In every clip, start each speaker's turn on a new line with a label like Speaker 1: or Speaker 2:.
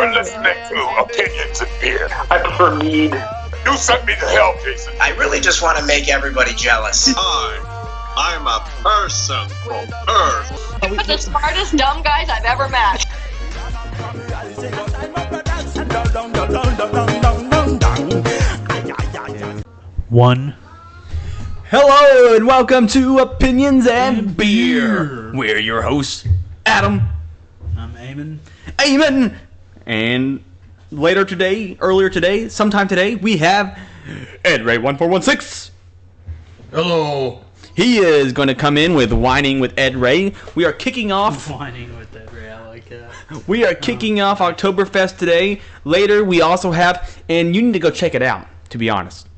Speaker 1: You're listening to Opinions and Beer. I prefer mead. You sent me to hell, Jason.
Speaker 2: I really just want to make everybody jealous.
Speaker 3: I'm a person from Earth.
Speaker 4: We're the smartest dumb guys I've ever met.
Speaker 5: One. Hello and welcome to Opinions and Beer. We're your hosts, Adam.
Speaker 6: I'm Eamon.
Speaker 5: And earlier today, sometime today, we have Ed Ray 1416.
Speaker 6: Hello.
Speaker 5: He is going to come in with Whining with Ed Ray. We are kicking off.
Speaker 6: Whining with Ed Ray, I like that.
Speaker 5: We are kicking off Oktoberfest today. Later, we also have, and you need to go check it out, to be honest.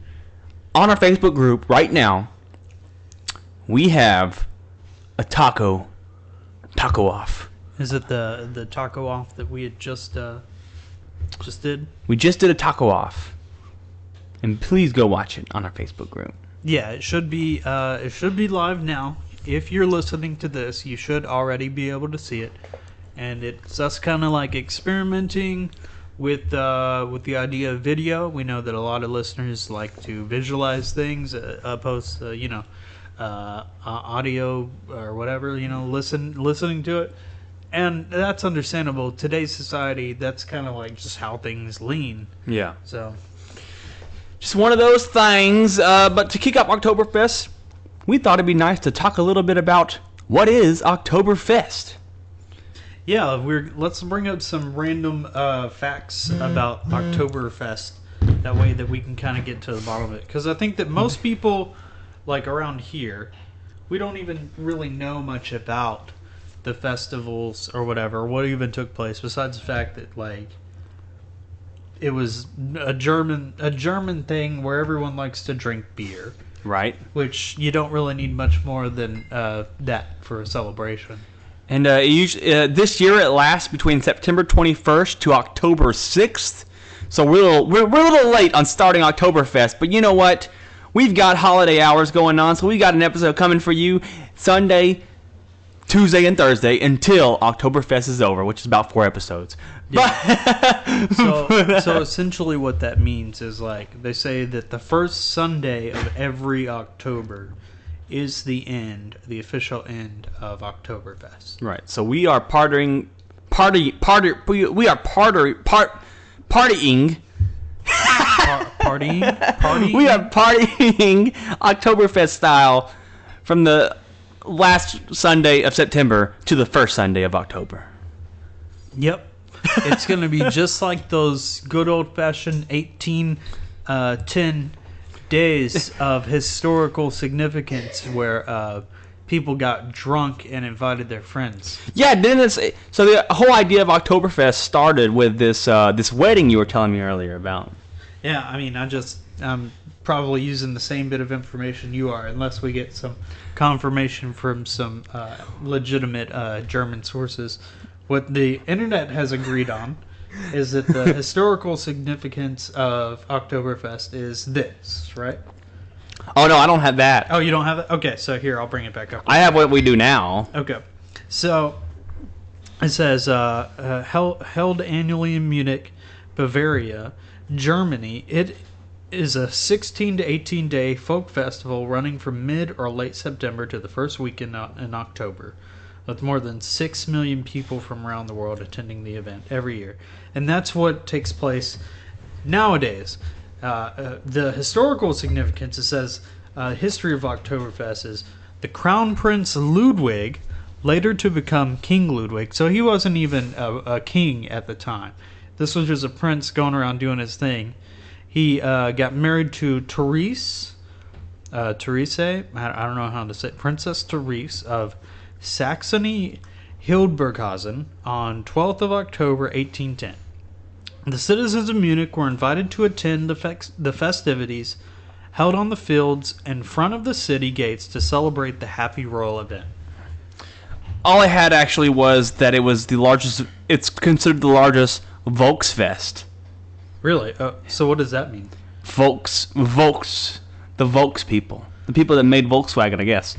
Speaker 5: On our Facebook group right now, we have a taco off.
Speaker 6: Is it the taco off that we had just did?
Speaker 5: We just did a taco off, and please go watch it on our Facebook group.
Speaker 6: Yeah, it should be live now. If you're listening to this, you should already be able to see it, and it's us kind of like experimenting with the idea of video. We know that a lot of listeners like to visualize things, opposed to audio or whatever, listening to it. And that's understandable. Today's society, that's kind of like just how things lean.
Speaker 5: Yeah.
Speaker 6: So,
Speaker 5: just one of those things. But to kick off Oktoberfest, we thought it'd be nice to talk a little bit about what is Oktoberfest.
Speaker 6: Yeah, let's bring up some random facts about Oktoberfest. That way that we can kind of get to the bottom of it. Because I think that most people, like around here, we don't even really know much about the festivals or whatever, what even took place, besides the fact that like it was a German thing where everyone likes to drink beer,
Speaker 5: right?
Speaker 6: Which you don't really need much more than that for a celebration.
Speaker 5: And this year it lasts between September 21st to October 6th. So we're a little late on starting Oktoberfest, but you know what? We've got holiday hours going on, so we got an episode coming for you Sunday, Tuesday, and Thursday until Oktoberfest is over, which is about 4 episodes.
Speaker 6: Yeah. So essentially what that means is, like, they say that the first Sunday of every October is the official end of Oktoberfest.
Speaker 5: Right. So we are partying.
Speaker 6: Partying
Speaker 5: We are partying Oktoberfest style from the last Sunday of September to the first Sunday of October.
Speaker 6: Yep. It's going to be just like those good old-fashioned 1810 days of historical significance where people got drunk and invited their friends.
Speaker 5: Yeah, so the whole idea of Oktoberfest started with this wedding you were telling me earlier about.
Speaker 6: Yeah, I mean, I'm probably using the same bit of information you are, unless we get some confirmation from some legitimate German sources. What the internet has agreed on is that the historical significance of Oktoberfest is this, right?
Speaker 5: Oh, no, I don't have that.
Speaker 6: Oh, you don't have it? Okay, so here, I'll bring it back up.
Speaker 5: I have what we do now.
Speaker 6: Okay. So, it says, held annually in Munich, Bavaria, Germany. It is a 16 to 18 day folk festival running from mid or late September to the first week in October, with more than 6 million people from around the world attending the event every year. And that's what takes place nowadays. The historical significance, it says, history of Oktoberfest is the Crown Prince Ludwig, later to become King Ludwig. So he wasn't even a king at the time. This was just a prince going around doing his thing. He got married to Therese, I don't know how to say it, Princess Therese of Saxony-Hildburghausen on 12th of October, 1810. The citizens of Munich were invited to attend the festivities held on the fields in front of the city gates to celebrate the happy royal event.
Speaker 5: All I had actually was that it was the largest, it's considered the largest Volksfest.
Speaker 6: Really? So what does that mean?
Speaker 5: The Volks people. The people that made Volkswagen, I guess.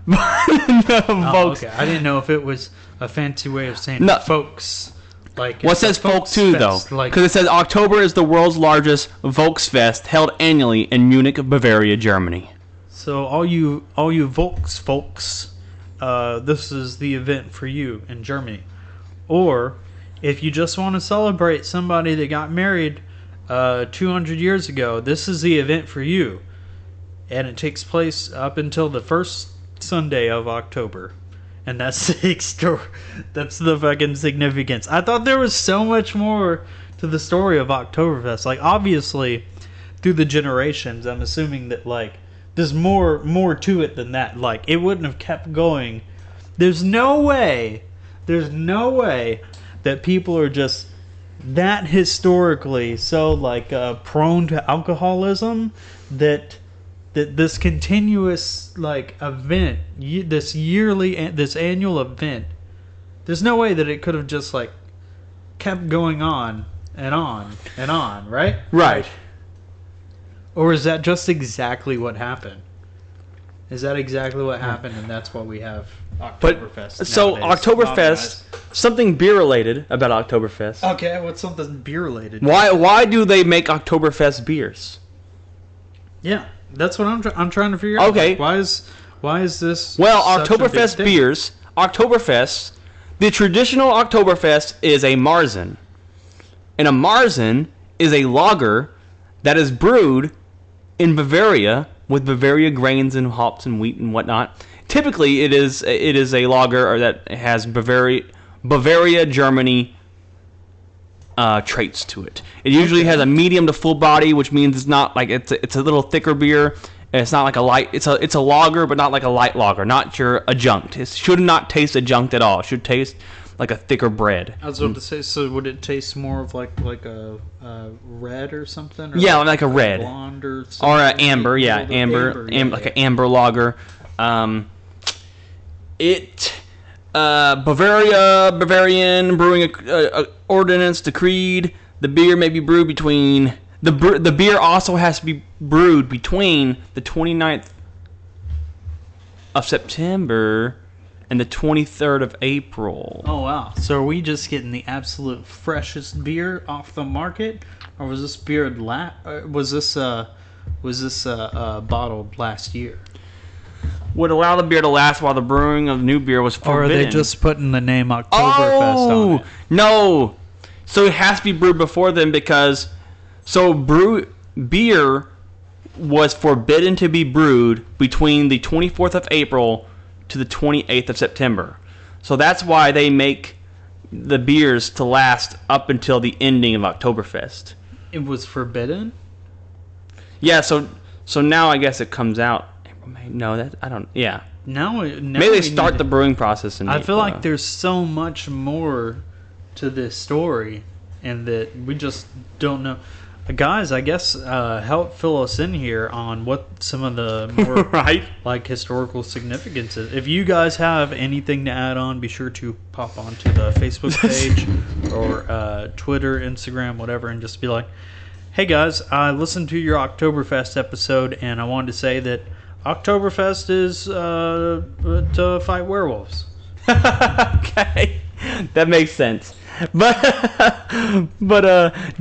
Speaker 6: Okay. I didn't know if it was a fancy way of saying folks. Like,
Speaker 5: Well, it says Folk too, though, because it says October is the world's largest Volksfest held annually in Munich, Bavaria, Germany.
Speaker 6: So all you Volks folks, this is the event for you in Germany. Or if you just want to celebrate somebody that got married 200 years ago, this is the event for you. And it takes place up until the first Sunday of October. And that's that's the fucking significance. I thought there was so much more to the story of Oktoberfest. Like, obviously, through the generations, I'm assuming that, like, there's more to it than that. Like, it wouldn't have kept going. There's no way that people are just that historically so, like, prone to alcoholism that this continuous, like, event, this annual event, there's no way that it could have just, like, kept going on and on and on, right?
Speaker 5: Right.
Speaker 6: Or is that just exactly what happened? Is that exactly what happened, and that's what we have Oktoberfest
Speaker 5: So
Speaker 6: nowadays?
Speaker 5: Oktoberfest, something beer related about Oktoberfest.
Speaker 6: Okay, what's something beer related?
Speaker 5: Why do they make Oktoberfest beers?
Speaker 6: Yeah, that's what I'm trying to figure out.
Speaker 5: Okay.
Speaker 6: Like, why is this?
Speaker 5: Well,
Speaker 6: such a big
Speaker 5: Oktoberfest
Speaker 6: thing?
Speaker 5: beers, Oktoberfest, the traditional Oktoberfest is a Marzen. And a Marzen is a lager that is brewed in Bavaria with Bavaria grains and hops and wheat and whatnot. Typically, it is a lager that has Bavaria, Germany traits to it. It usually has a medium to full body, which means it's not like it's a little thicker beer. And it's not like a light. It's a lager, but not like a light lager. Not your adjunct. It should not taste adjunct at all. It should taste like a thicker bread.
Speaker 6: I was about to say, so would it taste more of like a red or something? Or
Speaker 5: Yeah, like a red.
Speaker 6: Blonde or something?
Speaker 5: Or an amber, yeah, amber, like an amber lager. Bavarian brewing ordinance decreed the beer may be brewed between the beer also has to be brewed between the 29th of September and the 23rd of April.
Speaker 6: Oh wow! So are we just getting the absolute freshest beer off the market, or was this beer bottled last year?
Speaker 5: Would allow the beer to last while the brewing of new beer was forbidden.
Speaker 6: Or are they just putting the name Oktoberfest on it?
Speaker 5: No. So it has to be brewed before then because beer was forbidden to be brewed between the 24th of April to the 28th of September. So that's why they make the beers to last up until the ending of Oktoberfest.
Speaker 6: It was forbidden?
Speaker 5: Yeah, so now I guess it comes out. No, that I don't. Yeah.
Speaker 6: Now
Speaker 5: maybe they start the brewing process in
Speaker 6: I
Speaker 5: April.
Speaker 6: feel like there's so much more to this story, and that we just don't know. Guys, I guess help fill us in here on what some of the more
Speaker 5: right,
Speaker 6: like historical significance is. If you guys have anything to add on, be sure to pop onto the Facebook page or Twitter, Instagram, whatever, and just be like, "Hey guys, I listened to your Oktoberfest episode, and I wanted to say that Oktoberfest is to fight werewolves."
Speaker 5: Okay, that makes sense. But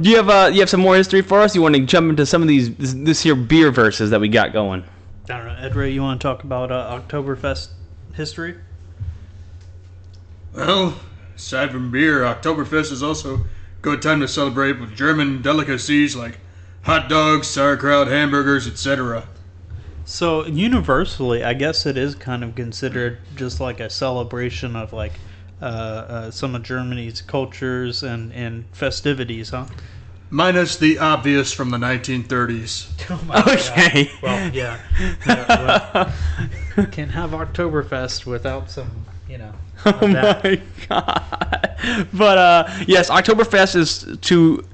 Speaker 5: do you have some more history for us? You want to jump into some of this here beer verses that we got going?
Speaker 6: I don't know, Ed Ray, you want to talk about Oktoberfest history?
Speaker 7: Well, aside from beer, Oktoberfest is also a good time to celebrate with German delicacies like hot dogs, sauerkraut, hamburgers, etc.
Speaker 6: So universally, I guess it is kind of considered just like a celebration of like some of Germany's cultures and festivities, huh?
Speaker 7: Minus the obvious from the 1930s.
Speaker 6: Oh my
Speaker 5: Okay.
Speaker 6: God. Well, yeah. Can't have Oktoberfest without some,
Speaker 5: Oh my god! But yes, Oktoberfest is to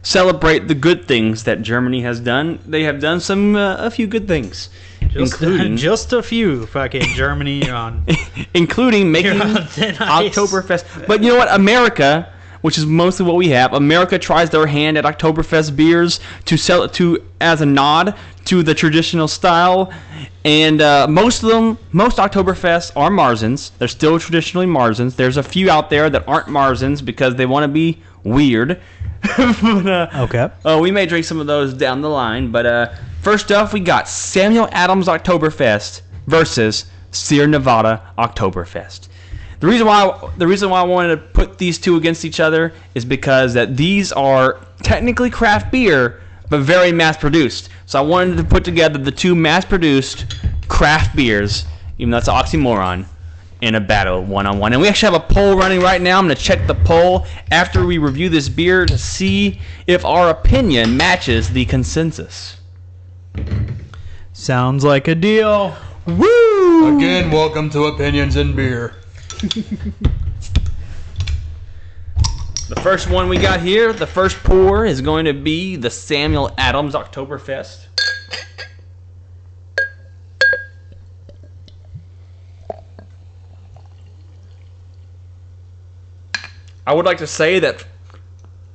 Speaker 5: celebrate the good things that Germany has done. They have done a few good things, including
Speaker 6: just a few. Fucking Germany on,
Speaker 5: including making
Speaker 6: on thin ice.
Speaker 5: Oktoberfest. But you know what, America? which is mostly what we have. America tries their hand at Oktoberfest beers to sell it to as a nod to the traditional style, and most Oktoberfests are Marzens. They're still traditionally Marzens. There's a few out there that aren't Marzens because they want to be weird. But,
Speaker 6: Okay.
Speaker 5: we may drink some of those down the line, but first off, we got Samuel Adams Oktoberfest versus Sierra Nevada Oktoberfest. The reason why I wanted to put these two against each other is because that these are technically craft beer, but very mass-produced. So I wanted to put together the two mass-produced craft beers, even though that's an oxymoron, in a battle one-on-one. And we actually have a poll running right now. I'm going to check the poll after we review this beer to see if our opinion matches the consensus.
Speaker 6: Sounds like a deal.
Speaker 5: Woo!
Speaker 7: Again, welcome to Opinions in Beer.
Speaker 5: The first one we got here, the first pour, is going to be the Samuel Adams Oktoberfest. I would like to say that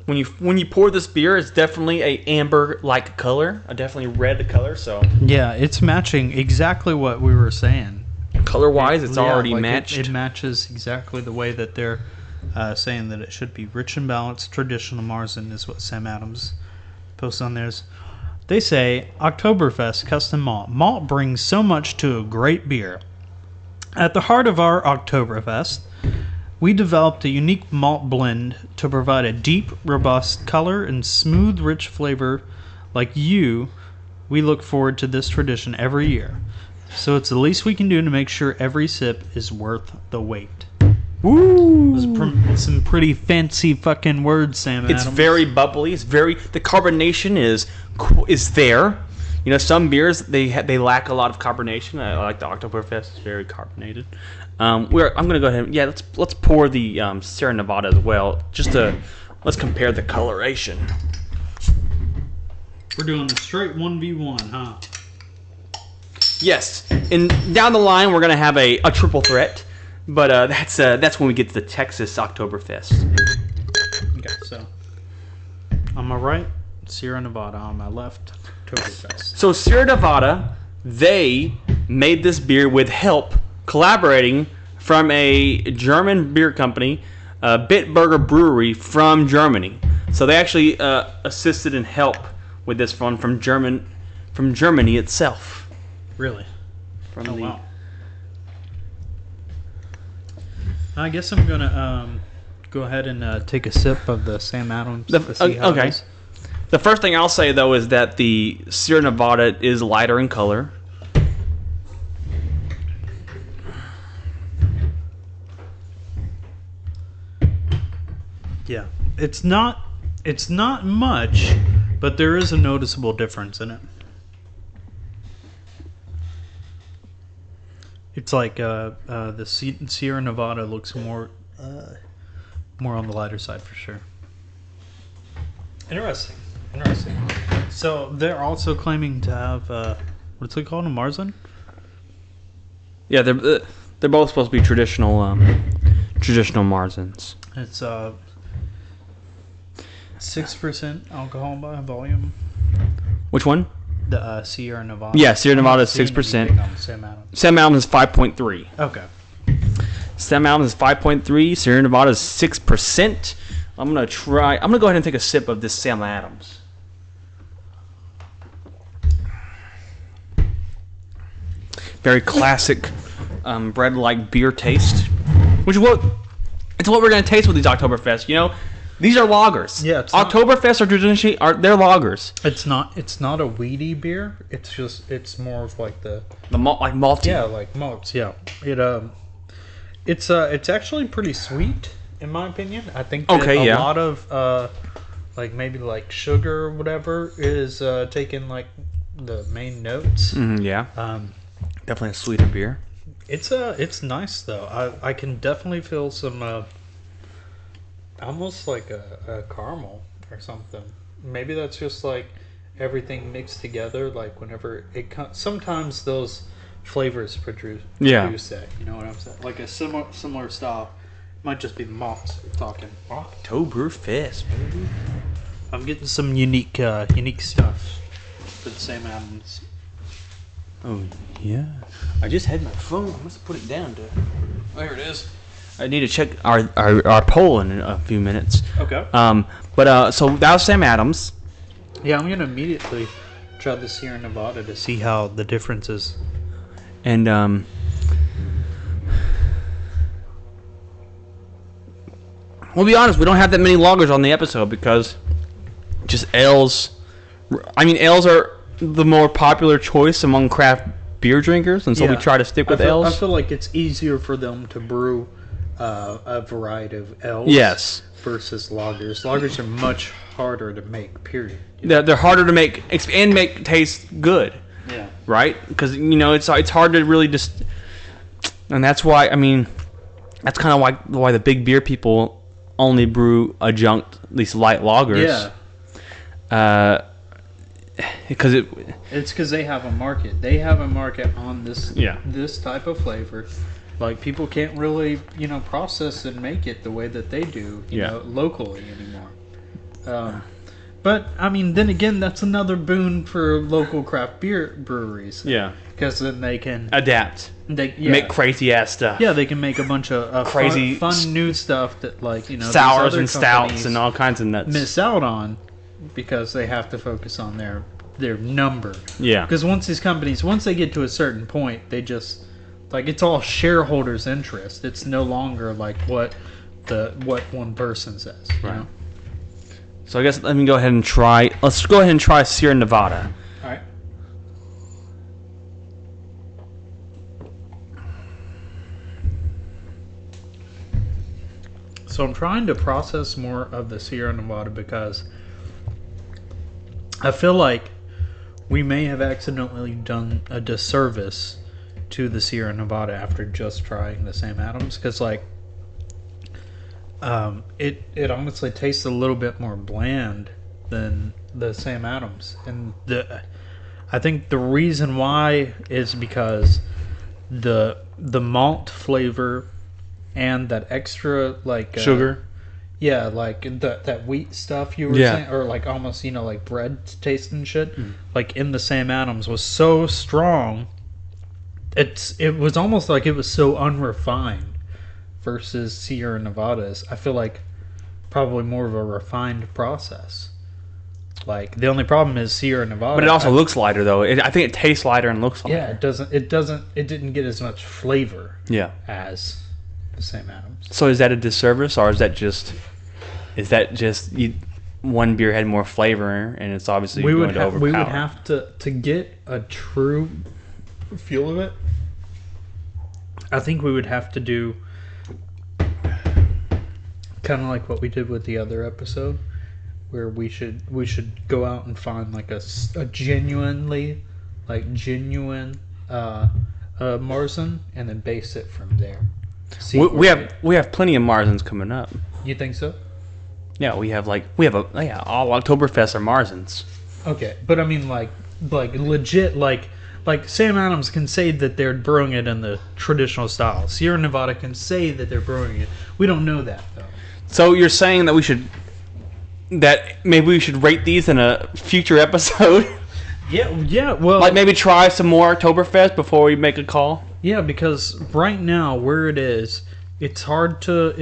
Speaker 5: when you pour this beer, it's definitely a amber-like color, a definitely red color. So
Speaker 6: Yeah, it's matching exactly what we were saying.
Speaker 5: color-wise, it's already
Speaker 6: like
Speaker 5: matched.
Speaker 6: It matches exactly the way that they're saying that it should be. Rich and balanced, traditional Marzen is what Sam Adams posts on theirs. They say, Oktoberfest custom malt. Malt brings so much to a great beer. At the heart of our Oktoberfest, we developed a unique malt blend to provide a deep, robust color and smooth, rich flavor. Like you, we look forward to this tradition every year. So it's the least we can do to make sure every sip is worth the wait.
Speaker 5: Woo!
Speaker 6: Some pretty fancy fucking words, Sam Adams.
Speaker 5: It's very bubbly. It's very the carbonation is there. You know, some beers they lack a lot of carbonation. I like the Oktoberfest. It's very carbonated. I'm gonna go ahead. Yeah, let's pour the Sierra Nevada as well. Let's compare the coloration.
Speaker 6: We're doing a straight 1v1, huh?
Speaker 5: Yes, and down the line we're gonna have a triple threat, but that's when we get to the Texas Oktoberfest.
Speaker 6: Okay, so on my right, Sierra Nevada. On my left, Oktoberfest.
Speaker 5: So Sierra Nevada, they made this beer with help collaborating from a German beer company, Bitburger Brewery from Germany. So they actually assisted and help with this one from Germany itself.
Speaker 6: Really?
Speaker 5: From
Speaker 6: Wow. I guess I'm gonna go ahead and take a sip of the Sam Adams. To see how it
Speaker 5: Okay.
Speaker 6: is.
Speaker 5: The first thing I'll say though is that the Sierra Nevada is lighter in color.
Speaker 6: Yeah, it's not much, but there is a noticeable difference in it. It's like the Sierra Nevada looks more on the lighter side for sure. Interesting. So they're also claiming to have what's it called, a Marzen?
Speaker 5: Yeah, they're both supposed to be traditional Marzens.
Speaker 6: It's 6% alcohol by volume.
Speaker 5: Which one?
Speaker 6: The Sierra Nevada.
Speaker 5: Yeah, Sierra Nevada is
Speaker 6: Seeing
Speaker 5: 6%.
Speaker 6: anything on Sam Adams.
Speaker 5: Sam Adams is 5.3.
Speaker 6: Okay.
Speaker 5: Sam Adams is 5.3. Sierra Nevada is 6%. I'm gonna go ahead and take a sip of this Sam Adams. Very classic bread-like beer taste, which is what we're gonna taste with these Oktoberfest. You know, these are lagers.
Speaker 6: Yeah, it's not-
Speaker 5: Oktoberfest are traditionally they're lagers.
Speaker 6: It's not a weedy beer. It's more of like the
Speaker 5: Malty.
Speaker 6: yeah, like malts. Yeah. It's actually pretty sweet in my opinion. I think that
Speaker 5: Okay,
Speaker 6: a
Speaker 5: yeah.
Speaker 6: lot of like maybe like sugar or whatever is taking like the main notes.
Speaker 5: Yeah,
Speaker 6: Um,
Speaker 5: definitely a sweeter beer.
Speaker 6: it's nice though. I can definitely feel some almost like a caramel or something. Maybe that's just like everything mixed together. Like whenever it sometimes those flavors produce
Speaker 5: Yeah.
Speaker 6: that. You know what I'm saying? Like a similar style Might just be the malts talking.
Speaker 5: Oktoberfest, baby.
Speaker 6: I'm getting some unique stuff for the Sam Adams.
Speaker 5: Oh, yeah. I just had my phone. I must have put it down. There it is. I need to check our poll in a few minutes.
Speaker 6: Okay.
Speaker 5: So that was Sam Adams.
Speaker 6: Yeah, I'm going to immediately try this here in Nevada to see how the difference is.
Speaker 5: And, we'll be honest, we don't have that many lagers on the episode because just ales. I mean, ales are the more popular choice among craft beer drinkers, and so we try to stick with ales.
Speaker 6: I feel like it's easier for them to brew a variety of ales.
Speaker 5: Yes.
Speaker 6: Versus lagers. Lagers are much harder to make. Period.
Speaker 5: They're harder to make and make taste good.
Speaker 6: Yeah. Right?
Speaker 5: Because it's hard to really just, and that's why that's kind of why the big beer people only brew adjunct, at least light lagers.
Speaker 6: Yeah.
Speaker 5: Because
Speaker 6: it's because they have a market. They have a market on this type of flavor. Like people can't really process and make it the way that they do locally anymore. But I mean, then again, that's another boon for local craft beer breweries.
Speaker 5: Yeah.
Speaker 6: Because then they can
Speaker 5: adapt. Make crazy ass stuff.
Speaker 6: Yeah, they can make a bunch of
Speaker 5: crazy
Speaker 6: fun new stuff that
Speaker 5: sours and stouts and all kinds of nuts
Speaker 6: miss out on because they have to focus on their number.
Speaker 5: Yeah.
Speaker 6: Because once they get to a certain point, they just it's all shareholders' interest. It's no longer like what one person says.
Speaker 5: Right. So I guess let's go ahead and try Sierra Nevada.
Speaker 6: All right. So I'm trying to process more of the Sierra Nevada because I feel like we may have accidentally done a disservice to the Sierra Nevada after just trying the Sam Adams, because it honestly tastes a little bit more bland than the Sam Adams, and I think the reason why is because the malt flavor and that extra
Speaker 5: sugar.
Speaker 6: Yeah, that wheat stuff you were saying, or almost like bread taste and shit. Like in the Sam Adams was so strong. It was almost like it was so unrefined versus Sierra Nevadas. I feel like probably more of a refined process. Like the only problem is Sierra Nevada,
Speaker 5: but it also looks lighter though. I think it tastes lighter and looks lighter.
Speaker 6: Yeah, it didn't get as much flavor.
Speaker 5: Yeah.
Speaker 6: As the Sam Adams.
Speaker 5: So is that a disservice, or is that just one beer had more flavor and it's obviously going to overpower?
Speaker 6: We would have to get a true feel of it. I think we would have to do kind of like what we did with the other episode, where we should go out and find a genuine Marzen and then base it from there.
Speaker 5: We have plenty of Marzens coming up.
Speaker 6: You think so?
Speaker 5: Yeah, we have all Oktoberfest are Marzens.
Speaker 6: Okay, but I mean legit Sam Adams can say that they're brewing it in the traditional style. Sierra Nevada can say that they're brewing it. We don't know that though.
Speaker 5: So you're saying that maybe we should rate these in a future episode?
Speaker 6: Yeah. Well,
Speaker 5: maybe try some more Oktoberfest before we make a call.
Speaker 6: Yeah, because right now where it is, it's hard to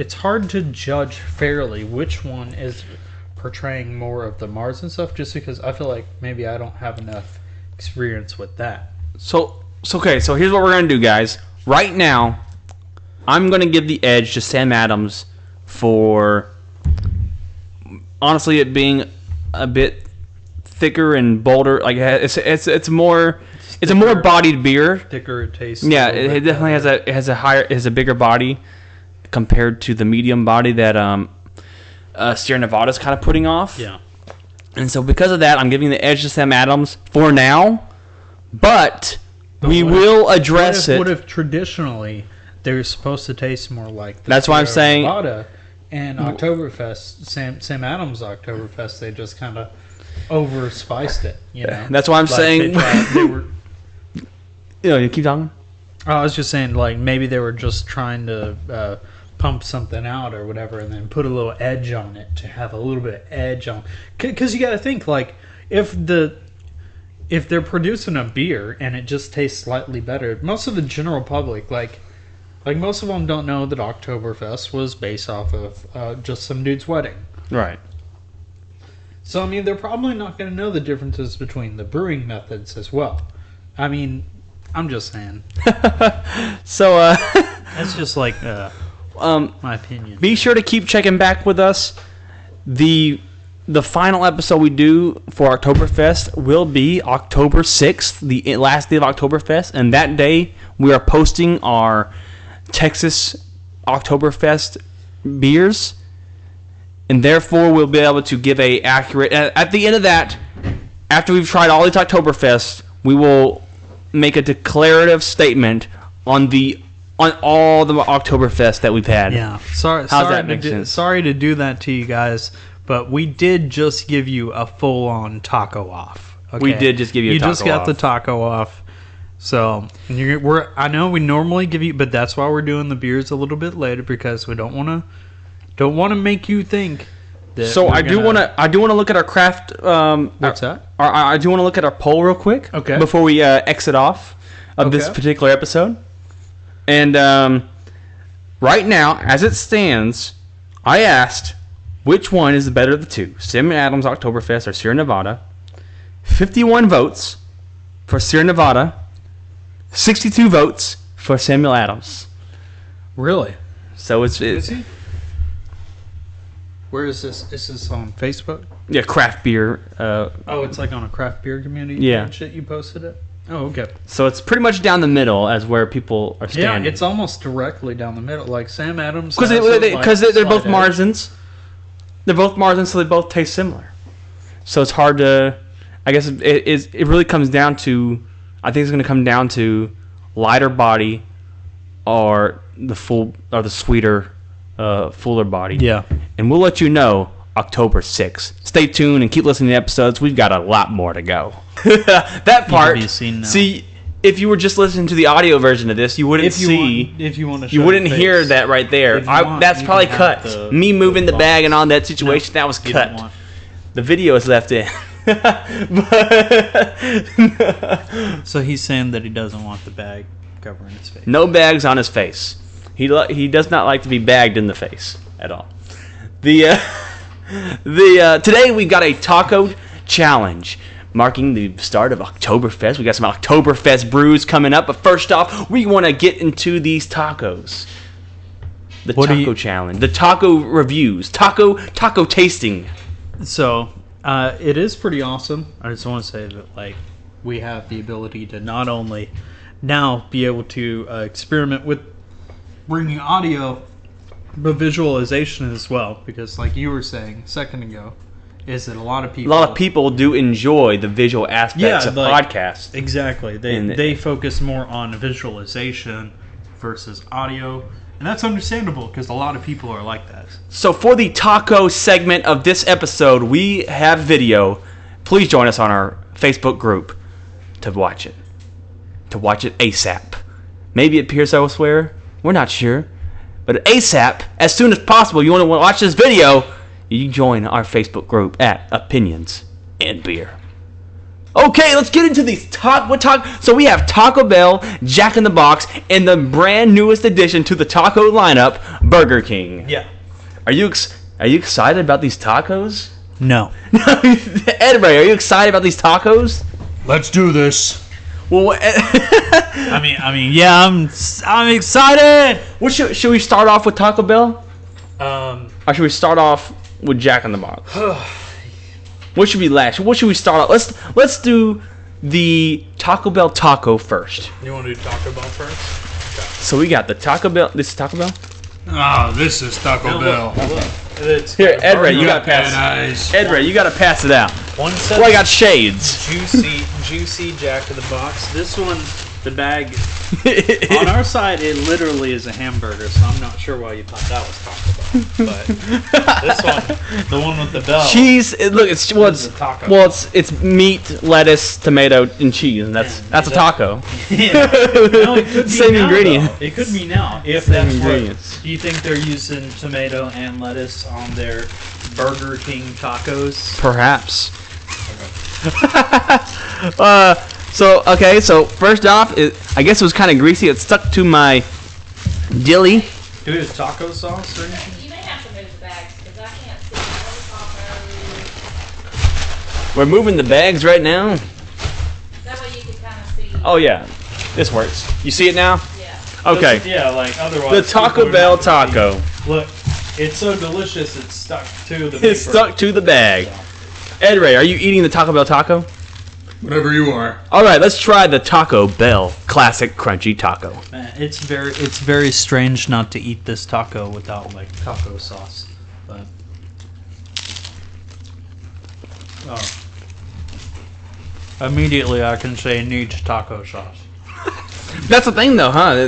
Speaker 6: judge fairly which one is portraying more of the Marzen stuff. Just because I feel like maybe I don't have enough experience with that. So here's what we're gonna do, guys. Right now, I'm gonna give the edge to Sam Adams for honestly it being a bit thicker and bolder. It's a more bodied beer. Thicker taste.
Speaker 5: Yeah, it definitely has a bigger body compared to the medium body that Sierra Nevada's kind of putting off.
Speaker 6: Yeah.
Speaker 5: And so because of that, I'm giving the edge to Sam Adams for now. But we will address it.
Speaker 6: What if traditionally they're supposed to taste more like the
Speaker 5: That's why I'm saying
Speaker 6: Nevada and Oktoberfest, Sam Adams Oktoberfest, they just kind of over-spiced it,
Speaker 5: That's why I'm saying
Speaker 6: they were
Speaker 5: you keep talking.
Speaker 6: I was just saying maybe they were just trying to pump something out or whatever, and then put a little edge on it to have a little bit of edge on. Because you got to think, like, if they're producing a beer and it just tastes slightly better, most of the general public, like most of them don't know that Oktoberfest was based off of just some dude's wedding.
Speaker 5: Right.
Speaker 6: So, I mean, they're probably not going to know the differences between the brewing methods as well. I mean, I'm just saying.
Speaker 5: So,
Speaker 6: That's just like my opinion.
Speaker 5: be sure to keep checking back with us. The final episode we do for Oktoberfest will be October 6th, the last day of Oktoberfest. And that day, we are posting our Texas Oktoberfest beers. And therefore, we'll be able to give a accurate... At the end of that, after we've tried all these Oktoberfest, we will make a declarative statement on all the Oktoberfest that we've had.
Speaker 6: Yeah. Sorry to do that to you guys, but we did just give you a full-on taco off. Okay?
Speaker 5: We did just give you a taco off.
Speaker 6: You just got the taco off. So, I know we normally give you... But that's why we're doing the beers a little bit later, because we don't want to make you think that...
Speaker 5: So I do want to look at our craft...
Speaker 6: What's that?
Speaker 5: I do want to look at our poll real quick.
Speaker 6: Okay.
Speaker 5: Before we exit off of this particular episode. And right now, as it stands, I asked which one is the better of the two, Samuel Adams Oktoberfest or Sierra Nevada. 51 votes for Sierra Nevada, 62 votes for Samuel Adams.
Speaker 6: Really?
Speaker 5: So it's
Speaker 6: Where is this? Is this on Facebook?
Speaker 5: Yeah, craft beer.
Speaker 6: It's like on a craft beer community page that you posted it? Oh, okay.
Speaker 5: So it's pretty much down the middle as where people are standing.
Speaker 6: Yeah, it's almost directly down the middle. Like Sam Adams.
Speaker 5: Because they're both Marzens. They're both Marzens, so they both taste similar. So it's hard to... I guess it really comes down to... I think it's going to come down to lighter body or the sweeter, fuller body.
Speaker 6: Yeah.
Speaker 5: And we'll let you know October 6th. Stay tuned and keep listening to episodes. We've got a lot more to go. That part. See, if you were just listening to the audio version of this, you wouldn't you wouldn't hear that right there. That's probably cut. Me moving the bag and all that situation, that was cut. The video is left in.
Speaker 6: So he's saying that he doesn't want the bag covering his face.
Speaker 5: No bags on his face. He does not like to be bagged in the face at all. Today we've got a taco challenge marking the start of Oktoberfest. We got some Oktoberfest brews coming up, but first off, we want to get into these tacos. The taco challenge, the taco reviews, taco tasting.
Speaker 6: So, it is pretty awesome. I just want to say that we have the ability to not only now be able to experiment with bringing audio, but visualization as well, because like you were saying a second ago, is that a lot of people
Speaker 5: do enjoy the visual aspects of podcasts.
Speaker 6: Exactly. They focus more on visualization versus audio, and that's understandable because a lot of people are like that.
Speaker 5: So for the taco segment of this episode, we have video. Please join us on our Facebook group to watch it. To watch it ASAP. Maybe it appears elsewhere. We're not sure. But ASAP, as soon as possible, you want to watch this video, you join our Facebook group at Opinions and Beer. Okay, let's get into these So we have Taco Bell, Jack in the Box, and the brand newest addition to the taco lineup, Burger King.
Speaker 6: Yeah.
Speaker 5: Are you excited about these tacos?
Speaker 6: No.
Speaker 5: Ed Ray, are you excited about these tacos?
Speaker 7: Let's do this.
Speaker 5: Well,
Speaker 6: I mean, yeah, I'm excited.
Speaker 5: Should we start off with Taco Bell?
Speaker 6: Or
Speaker 5: should we start off with Jack in the Box? What should we last? What should we start off? Let's do the Taco Bell taco first.
Speaker 6: You want to do Taco Bell first? Okay.
Speaker 5: So we got the Taco Bell. This is Taco Bell.
Speaker 7: This is Taco Bell.
Speaker 6: Look.
Speaker 5: Here, Ed Ray, you gotta pass. Ed Ray, you gotta pass it out.
Speaker 6: One set.
Speaker 5: I got shades.
Speaker 6: Juicy Jack in the Box. This one The bag on our side, it literally is a hamburger, so I'm not sure why you thought that was Taco Bell. But this one, the one with the bell,
Speaker 5: cheese. It's
Speaker 6: a taco.
Speaker 5: well, it's meat, lettuce, tomato, and cheese, and that's a taco.
Speaker 6: Yeah. No, it could be
Speaker 5: Same
Speaker 6: now,
Speaker 5: ingredient.
Speaker 6: though. It could be now. If
Speaker 5: Same
Speaker 6: that's
Speaker 5: ingredients.
Speaker 6: what, do you think they're using tomato and lettuce on their Burger King tacos?
Speaker 5: Perhaps. So first off, I guess it was kind of greasy. It stuck to my dilly.
Speaker 6: Do it with taco sauce or anything?
Speaker 8: You may have to move the bags because I can't see no tacos.
Speaker 5: We're moving the bags right now.
Speaker 8: That way you can kind of see.
Speaker 5: Oh yeah, this works. You see it now?
Speaker 8: Yeah.
Speaker 5: Okay.
Speaker 6: Yeah, like otherwise.
Speaker 5: The Taco
Speaker 6: people are
Speaker 5: Bell
Speaker 6: not gonna
Speaker 5: taco.
Speaker 6: see. Look, it's so delicious. It's stuck to the.
Speaker 5: It's
Speaker 6: paper.
Speaker 5: stuck to the bag. Ed Ray, are you eating the Taco Bell taco?
Speaker 7: Whatever you are.
Speaker 5: All right, let's try the Taco Bell classic crunchy taco.
Speaker 6: Man, it's very strange not to eat this taco without like taco sauce, but immediately I can say it needs taco sauce.
Speaker 5: That's the thing, though, huh?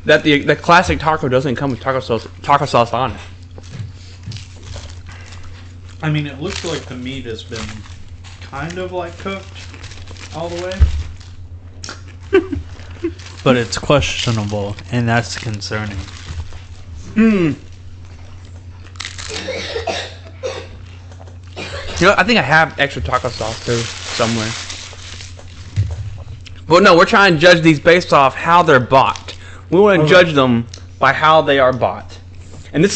Speaker 5: That the classic taco doesn't come with taco sauce on it.
Speaker 6: I mean, it looks like the meat has been kind of like cooked all the way. But it's questionable, and that's concerning.
Speaker 5: You know, I think I have extra taco sauce too somewhere. But no, we're trying to judge these based off how they're bought. We want to judge them by how they are bought. And this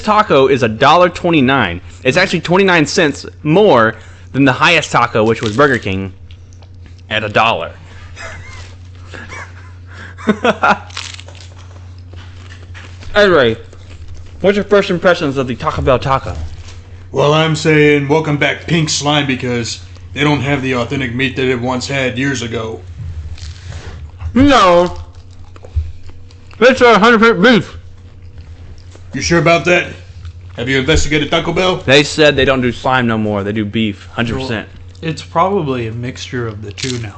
Speaker 5: taco is $1.29. It's actually 29 cents more than the highest taco, which was Burger King, at $1. Anyway, what's your first impressions of the Taco Bell taco?
Speaker 7: Well, I'm saying welcome back Pink Slime because they don't have the authentic meat that it once had years ago.
Speaker 5: No, it's 100% beef.
Speaker 7: You sure about that? Have you investigated Taco Bell?
Speaker 5: They said they don't do slime no more. They do beef, 100%.
Speaker 6: It's probably a mixture of the two now.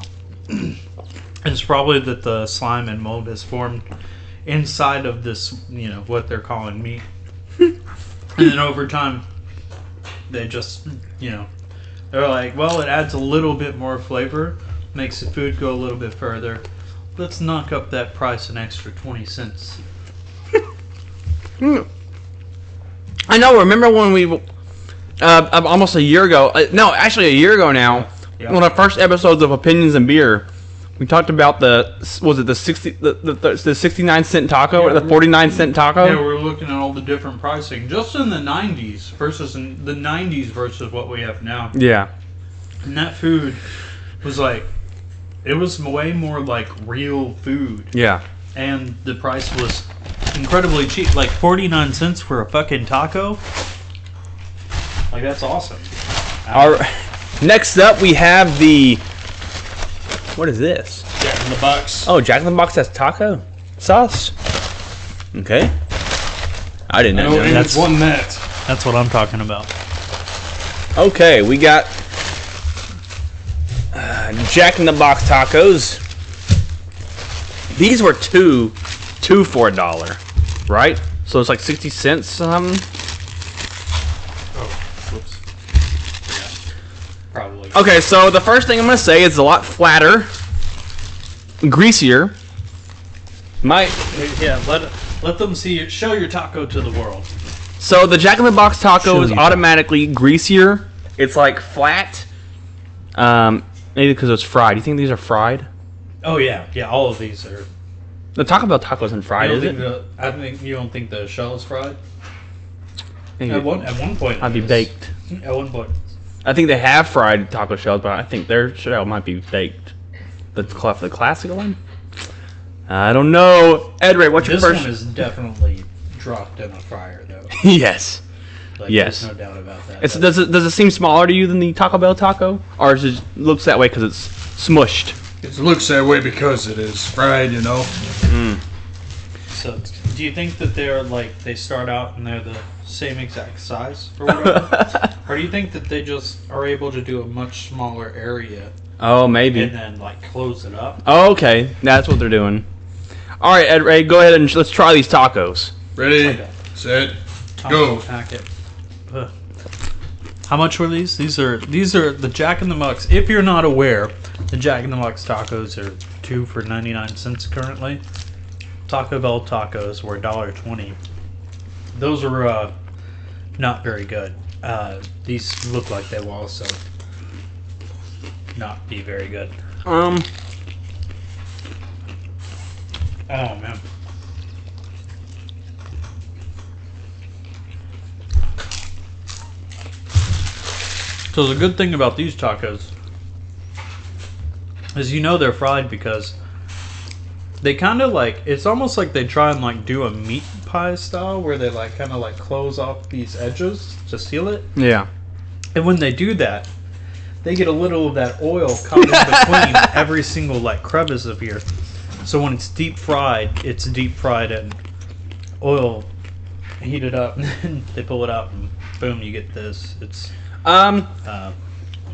Speaker 6: It's probably that the slime and mold has formed inside of this, what they're calling meat. And then over time, they just, they're like, well, it adds a little bit more flavor, makes the food go a little bit further. Let's knock up that price an extra 20 cents.
Speaker 5: I know. Remember when we, almost a year ago? No, actually a year ago now.
Speaker 6: Yeah.
Speaker 5: One of the first episodes of Opinions and Beer, we talked about the 69-cent taco or the 49-cent taco.
Speaker 6: Yeah, we're looking at all the different pricing just in the 90s versus what we have now.
Speaker 5: Yeah.
Speaker 6: And that food was like, it was way more like real food.
Speaker 5: Yeah.
Speaker 6: And the price was incredibly cheap. Like 49 cents for a fucking taco. Like, that's awesome.
Speaker 5: Next up, we have the. What is this?
Speaker 7: Jack in the Box.
Speaker 5: Oh, Jack in the Box has taco sauce. Okay. I didn't know.
Speaker 7: and it's won that.
Speaker 6: That's what I'm talking about.
Speaker 5: Okay, we got Jack in the Box tacos. These were two for $1, right? So it's like 60 cents something.
Speaker 6: Oh, whoops. Yeah, probably.
Speaker 5: Okay, so the first thing I'm gonna say is a lot flatter, greasier.
Speaker 6: Yeah, let them see it. Show your taco to the world.
Speaker 5: So the Jack in the Box taco
Speaker 6: Show
Speaker 5: is
Speaker 6: you
Speaker 5: automatically greasier. It's like flat. Maybe because it's fried. You think these are fried?
Speaker 6: Oh yeah, all of these are.
Speaker 5: The Taco Bell taco isn't fried, is it?
Speaker 6: I think you don't think the shell is fried.
Speaker 5: Maybe.
Speaker 6: At one point,
Speaker 5: I'd be
Speaker 6: it was.
Speaker 5: baked.
Speaker 6: At one point.
Speaker 5: I think they have fried taco shells, but I think their shell might be baked. The classic one? I don't know. Ed Ray, what's your
Speaker 6: This
Speaker 5: first?
Speaker 6: one is definitely dropped in a fryer, though.
Speaker 5: Yes.
Speaker 6: Like,
Speaker 5: Yes.
Speaker 6: There's no doubt about that.
Speaker 5: Does it seem smaller to you than the Taco Bell taco, or does it looks that way because it's smushed?
Speaker 7: It looks that way because it is fried,
Speaker 6: So, do Do you think that they're like they start out and they're the same exact size or whatever, or do you think that they just are able to do a much smaller area
Speaker 5: Oh, maybe.
Speaker 6: and then like close it up?
Speaker 5: Oh, okay. That's what they're doing. All right, Ed Ray, go ahead and let's try these tacos.
Speaker 7: Ready, set, go.
Speaker 6: Packet. Ugh. How much were these? These are the Jack in the Mucks. If you're not aware, the Jack in the Mucks tacos are 2 for 99 cents currently. Taco Bell tacos were $1.20. Those are not very good. These look like they will also not be very good. Oh man. So the good thing about these tacos is they're fried because they kind of like, it's almost like they try and like do a meat pie style where they like kind of like close off these edges to seal it.
Speaker 5: Yeah.
Speaker 6: And when they do that, they get a little of that oil caught in between every single like crevice of here. So when it's deep fried and oil heated up, and then they pull it out and boom, you get this. It's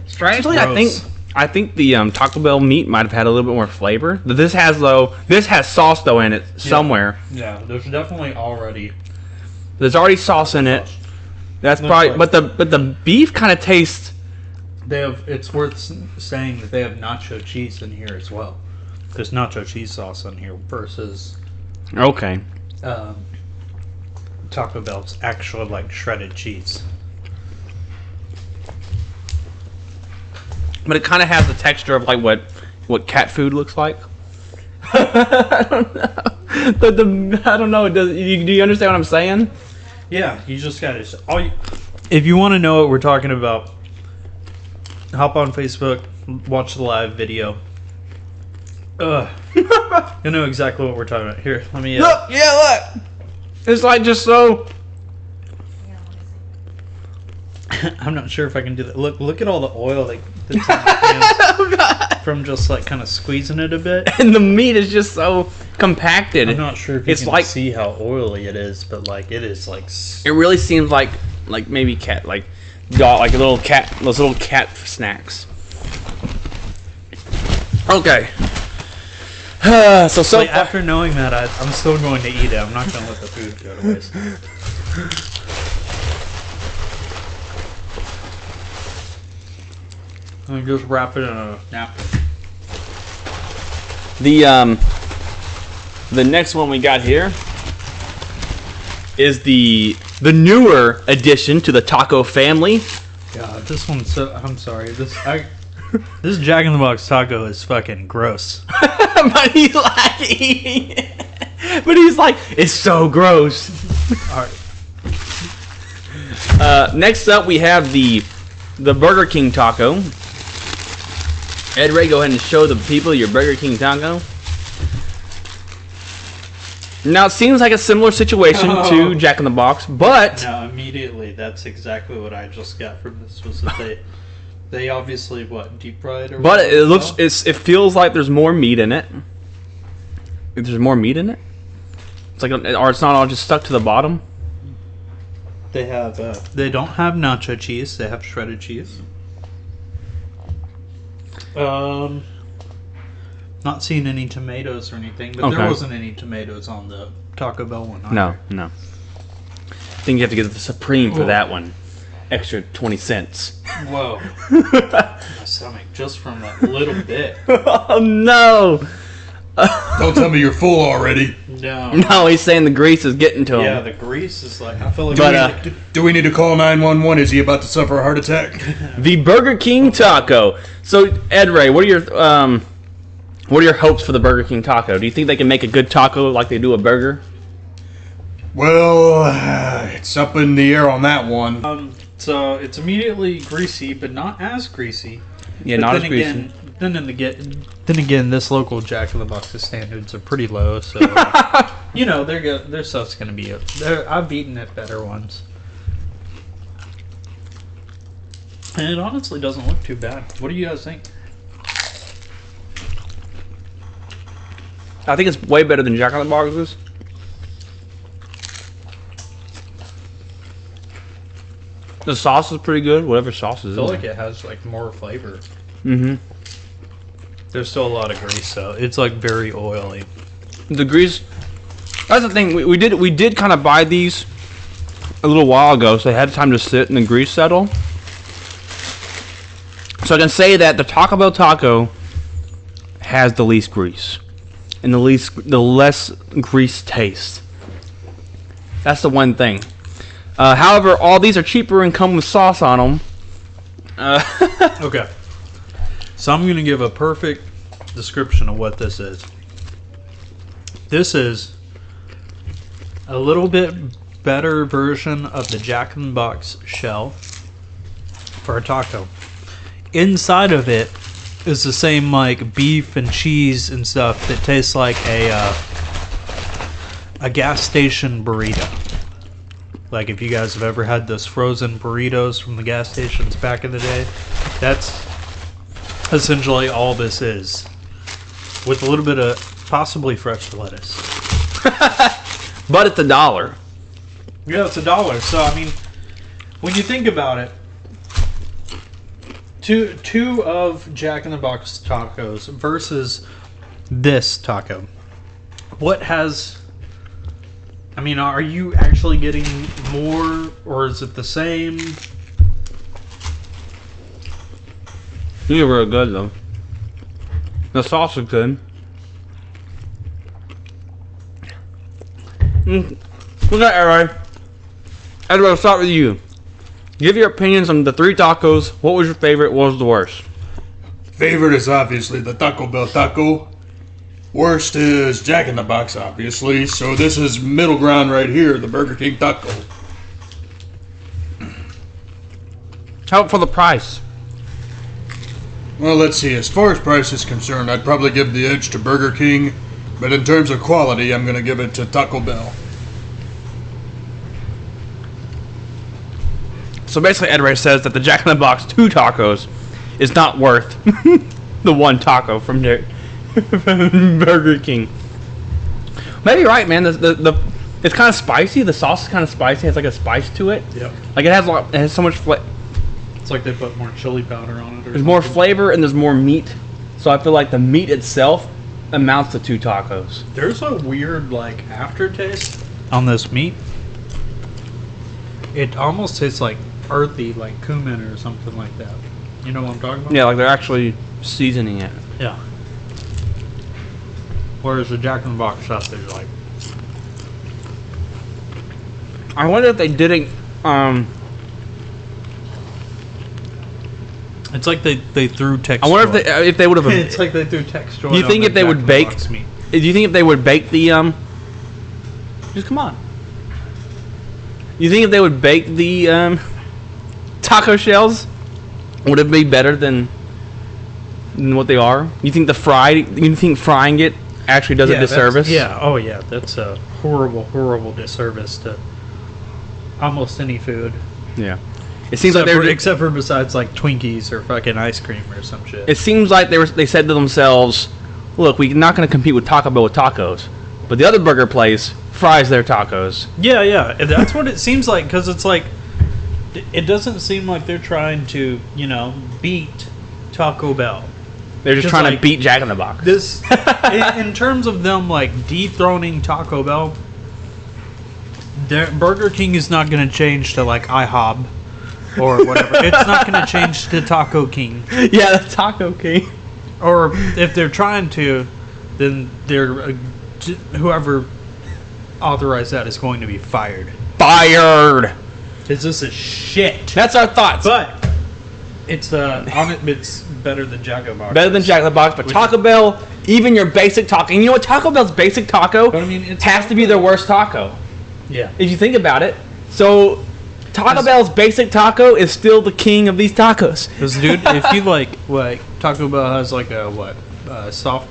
Speaker 5: strangely,
Speaker 6: gross.
Speaker 5: I think the Taco Bell meat might have had a little bit more flavor. This has sauce though in it somewhere.
Speaker 6: Yeah, there's definitely already.
Speaker 5: There's already sauce in it. That's probably, but the beef kind of tastes.
Speaker 6: It's worth saying that they have nacho cheese in here as well. There's nacho cheese sauce in here versus
Speaker 5: Okay.
Speaker 6: Taco Bell's actual like shredded cheese.
Speaker 5: But it kind of has the texture of like what cat food looks like. I don't know. I don't know. Do you understand what I'm saying?
Speaker 6: Yeah, you just gotta. If you want to know what we're talking about, hop on Facebook, watch the live video. You know exactly what we're talking about. Here, let me.
Speaker 5: Look, yeah, look. It's like just so.
Speaker 6: I'm not sure if I can do that. Look at all the oil that's in my hands from just like kind of squeezing it a bit.
Speaker 5: And the meat is just so compacted.
Speaker 6: I'm not sure if you can see how oily it is, but like it is like.
Speaker 5: It really seems like maybe cat like a little cat, those little cat snacks. Okay. So
Speaker 6: Wait, after knowing that, I'm still going to eat it. I'm not going to let the food go to waste. I just wrap it in a napkin.
Speaker 5: The next one we got here is the newer addition to the taco family.
Speaker 6: God, this one's so. I'm sorry. This Jack in the Box taco is fucking gross.
Speaker 5: But he's like eating it. But he's like, it's so gross.
Speaker 6: All right.
Speaker 5: Next up, we have the Burger King taco. Ed Ray, go ahead and show the people your Burger King taco. Now, it seems like a similar situation to Jack in the Box, but...
Speaker 6: No, immediately, that's exactly what I just got from this, was that they obviously, deep fried or
Speaker 5: But it feels like there's more meat in it. If there's more meat in it? It's like, or it's not all just stuck to the bottom?
Speaker 6: They have, they don't have nacho cheese, they have shredded cheese. Not seeing any tomatoes or anything, but there wasn't any tomatoes on the Taco Bell one either.
Speaker 5: No. I think you have to get the Supreme for that one. Extra 20 cents.
Speaker 6: Whoa. My stomach, just from that little bit.
Speaker 5: Oh, no.
Speaker 7: Don't tell me you're full already.
Speaker 6: No.
Speaker 5: No, he's saying the grease is getting to him.
Speaker 6: Yeah, the grease is like, I feel like...
Speaker 7: Do we need to call 911? Is he about to suffer a heart attack?
Speaker 5: The Burger King taco. So, Ed Ray, what are your hopes for the Burger King taco? Do you think they can make a good taco like they do a burger?
Speaker 7: Well, it's up in the air on that one.
Speaker 6: So it's immediately greasy, but not as greasy.
Speaker 5: Yeah,
Speaker 6: but
Speaker 5: not
Speaker 6: then
Speaker 5: as greasy.
Speaker 6: again, then again, this local Jack in the Box's standards are pretty low, so their stuff's gonna be up. I've eaten at better ones, and it honestly doesn't look too bad. What do you guys think?
Speaker 5: I think it's way better than Jack in the Box's. The sauce is pretty good. Whatever sauce is
Speaker 6: I feel
Speaker 5: in
Speaker 6: like
Speaker 5: there.
Speaker 6: it has like more flavor.
Speaker 5: Mm-hmm.
Speaker 6: There's still a lot of grease though. It's like very oily.
Speaker 5: The grease. That's the thing. We did kind of buy these a little while ago, so they had time to sit and the grease settle. So I can say that the Taco Bell taco has the least grease and the less grease taste. That's the one thing. However, all these are cheaper and come with sauce on them.
Speaker 6: Okay. So I'm going to give a perfect description of what this is. This is a little bit better version of the Jack in the Box shell for a taco. Inside of it is the same like beef and cheese and stuff that tastes like a gas station burrito. Like if you guys have ever had those frozen burritos from the gas stations back in the day, that's essentially all this is, with a little bit of possibly fresh lettuce.
Speaker 5: But it's $1.
Speaker 6: Yeah, it's $1. So I mean, when you think about it, two of Jack in the Box tacos versus this taco, what has? I mean, are you actually getting more, or is it the same?
Speaker 5: These are really good though. The sauce is good. Okay, Edward. Edward, I'll start with you. Give your opinions on the 3 tacos. What was your favorite? What was the worst?
Speaker 7: Favorite is obviously the Taco Bell taco. Worst is Jack in the Box, obviously. So this is middle ground right here, the Burger King taco.
Speaker 5: How about for the price?
Speaker 7: Well, let's see. As far as price is concerned, I'd probably give the edge to Burger King. But in terms of quality, I'm going to give it to Taco Bell.
Speaker 5: So basically, Edward says that the Jack in the Box 2 tacos is not worth the 1 taco from Burger King. Maybe you're right, man. It's kind of spicy. The sauce is kind of spicy. It has like a spice to it.
Speaker 6: Yep.
Speaker 5: Like it has so much flavor.
Speaker 6: It's like they put more chili powder on it. Or
Speaker 5: There's more
Speaker 6: something.
Speaker 5: flavor and there's more meat. So I feel like the meat itself amounts to 2 tacos.
Speaker 6: There's a weird like aftertaste on this meat. It almost tastes like earthy, like cumin or something like that. You know what I'm talking about?
Speaker 5: Yeah, like they're actually seasoning it.
Speaker 6: Yeah. Whereas the Jack in the Box stuff is like,
Speaker 5: I wonder if they didn't.
Speaker 6: it's like they threw texture.
Speaker 5: I wonder if they would have.
Speaker 6: It's like they threw texture.
Speaker 5: Do you think if they would bake? Do you think if they would bake the Just come on. You think if they would bake the taco shells, would it be better than what they are? You think You think frying it actually does a disservice?
Speaker 6: Yeah. Oh yeah. That's a horrible disservice to almost any food.
Speaker 5: Yeah. It seems like they're
Speaker 6: except for besides like Twinkies or fucking ice cream or some shit.
Speaker 5: It seems like they said to themselves, "Look, we're not going to compete with Taco Bell with tacos, but the other burger place fries their tacos."
Speaker 6: Yeah. That's what it seems like, because it's like it doesn't seem like they're trying to, beat Taco Bell.
Speaker 5: They're just trying to beat Jack in the Box.
Speaker 6: This, in terms of them like dethroning Taco Bell, Burger King is not going to change to like IHOB or whatever. It's not going to change to Taco King.
Speaker 5: Yeah, the Taco King.
Speaker 6: Or if they're trying to, then they're whoever authorized that is going to be fired.
Speaker 5: Fired.
Speaker 6: Because this is shit.
Speaker 5: That's our thoughts.
Speaker 6: But it's it's better than Jack in the Box.
Speaker 5: Better than Jack in the Box, but Taco Bell, even your basic taco. And you know what? Taco Bell's basic taco
Speaker 6: But I mean, it's
Speaker 5: has to be their worst taco.
Speaker 6: Yeah.
Speaker 5: If you think about it. So Taco Bell's basic taco is still the king of these tacos.
Speaker 6: Because, dude, if you like Taco Bell has like a soft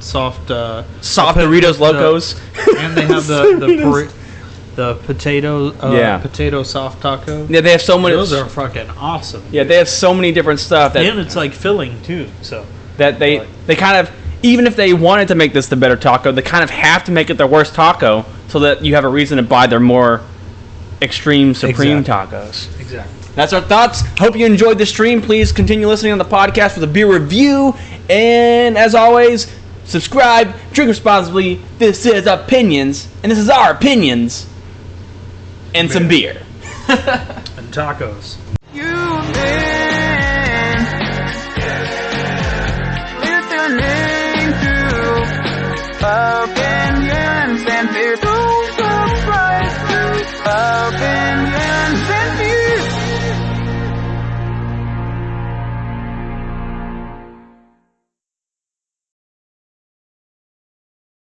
Speaker 5: Doritos Locos,
Speaker 6: and they have the potato soft taco.
Speaker 5: Yeah, they have so many.
Speaker 6: Those are fucking awesome.
Speaker 5: Yeah, they have so many different stuff that
Speaker 6: and it's like filling too. So
Speaker 5: that they kind of, even if they wanted to make this the better taco, they kind of have to make it their worst taco so that you have a reason to buy their more extreme supreme
Speaker 6: Exactly.
Speaker 5: tacos.
Speaker 6: Exactly.
Speaker 5: That's our thoughts. Hope you enjoyed the stream. Please continue listening on the podcast for the beer review. And as always, subscribe, drink responsibly. This is Opinions, and this is our opinions. And some beer.
Speaker 6: And tacos.
Speaker 9: Listening to opinions and beer.